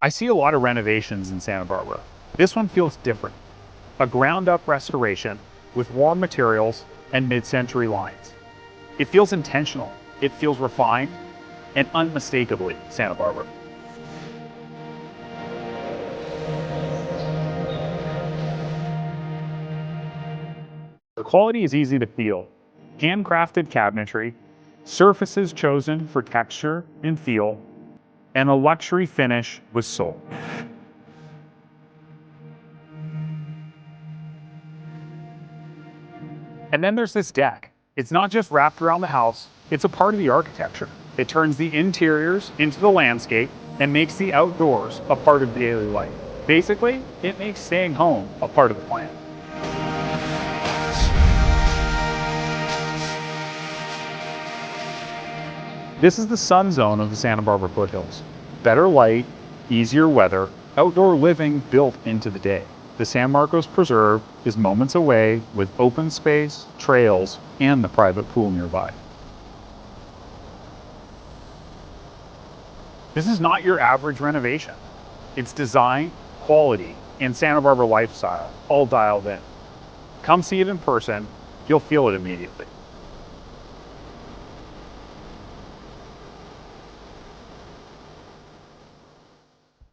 I see a lot of renovations in Santa Barbara. This one feels different. A ground-up restoration with warm materials and mid-century lines. It feels intentional, it feels refined, and unmistakably Santa Barbara. The quality is easy to feel. Handcrafted cabinetry, surfaces chosen for texture and feel, and a luxury finish with soul. And then there's this deck. It's not just wrapped around the house, it's a part of the architecture. It turns the interiors into the landscape and makes the outdoors a part of daily life. Basically, it makes staying home a part of the plan. This is the sun zone of the Santa Barbara foothills. Better light, easier weather, outdoor living built into the day. The San Marcos Preserve is moments away with open space, trails, and the private pool nearby. This is not your average renovation. It's design, quality, and Santa Barbara lifestyle all dialed in. Come see it in person, you'll feel it immediately.